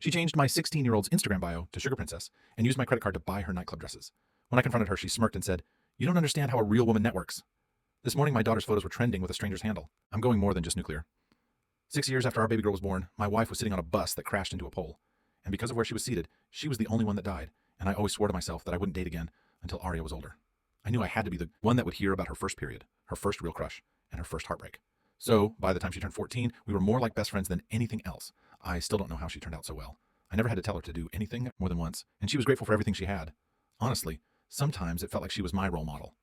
She changed my 16-year-old's Instagram bio to Sugar Princess and used my credit card to buy her nightclub dresses. When I confronted her, she smirked and said, "You don't understand how a real woman networks." This morning, my daughter's photos were trending with a stranger's handle. I'm going more than just nuclear. 6 years after our baby girl was born, my wife was sitting on a bus that crashed into a pole. And because of where she was seated, she was the only one that died, and I always swore to myself that I wouldn't date again until Aria was older. I knew I had to be the one that would hear about her first period, her first real crush, and her first heartbreak. So, by the time she turned 14, we were more like best friends than anything else. I still don't know how she turned out so well. I never had to tell her to do anything more than once, and she was grateful for everything she had. Honestly, sometimes it felt like she was my role model.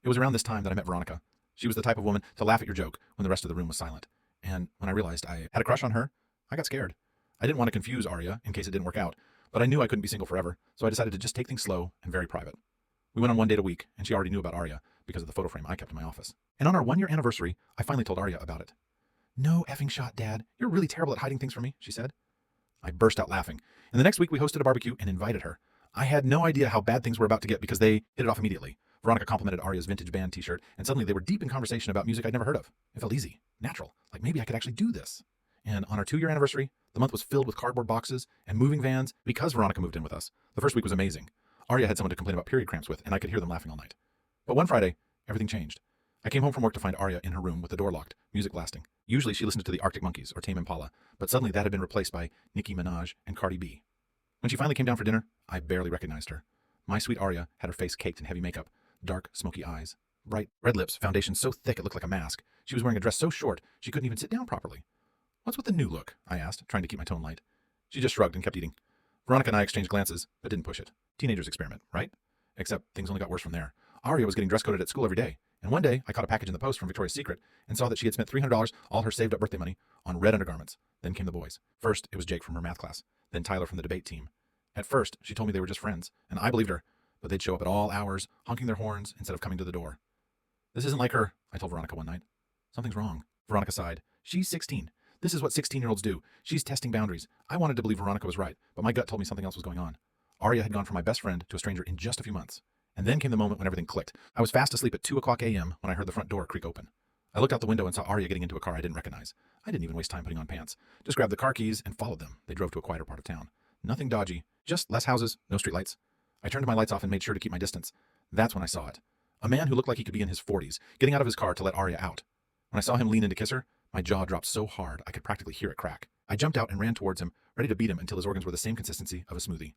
It was around this time that I met Veronica. She was the type of woman to laugh at your joke when the rest of the room was silent. And when I realized I had a crush on her, I got scared. I didn't want to confuse Aria in case it didn't work out, but I knew I couldn't be single forever, so I decided to just take things slow and very private. We went on one date a week, and she already knew about Aria because of the photo frame I kept in my office. And on our 1-year anniversary, I finally told Aria about it. "No effing shot, Dad. You're really terrible at hiding things from me," she said. I burst out laughing, and the next week we hosted a barbecue and invited her. I had no idea how bad things were about to get because they hit it off immediately. Veronica complimented Aria's vintage band t-shirt, and suddenly they were deep in conversation about music I'd never heard of. It felt easy, natural, like maybe I could actually do this. And on our 2-year anniversary, the month was filled with cardboard boxes and moving vans because Veronica moved in with us. The first week was amazing. Aria had someone to complain about period cramps with, and I could hear them laughing all night. But one Friday, everything changed. I came home from work to find Aria in her room with the door locked, music blasting. Usually she listened to the Arctic Monkeys or Tame Impala, but suddenly that had been replaced by Nicki Minaj and Cardi B. When she finally came down for dinner, I barely recognized her. My sweet Aria had her face caked in heavy makeup, dark, smoky eyes, bright red lips, foundation so thick it looked like a mask. She was wearing a dress so short she couldn't even sit down properly. "What's with the new look?" I asked, trying to keep my tone light. She just shrugged and kept eating. Veronica and I exchanged glances, but didn't push it. Teenagers experiment, right? Except things only got worse from there. Aria was getting dress coded at school every day, and one day I caught a package in the post from Victoria's Secret and saw that she had spent $300, all her saved up birthday money, on red undergarments. Then came the boys. First, it was Jake from her math class, then Tyler from the debate team. At first, she told me they were just friends, and I believed her, but they'd show up at all hours, honking their horns instead of coming to the door. "This isn't like her," I told Veronica one night. "Something's wrong." Veronica sighed. "She's 16. This is what 16-year-olds do. She's testing boundaries." I wanted to believe Veronica was right, but my gut told me something else was going on. Aria had gone from my best friend to a stranger in just a few months. And then came the moment when everything clicked. I was fast asleep at 2:00 a.m. when I heard the front door creak open. I looked out the window and saw Aria getting into a car I didn't recognize. I didn't even waste time putting on pants. Just grabbed the car keys and followed them. They drove to a quieter part of town. Nothing dodgy, just less houses, no streetlights. I turned my lights off and made sure to keep my distance. That's when I saw it. A man who looked like he could be in his 40s, getting out of his car to let Aria out. When I saw him lean in to kiss her, my jaw dropped so hard I could practically hear it crack. I jumped out and ran towards him, ready to beat him until his organs were the same consistency of a smoothie.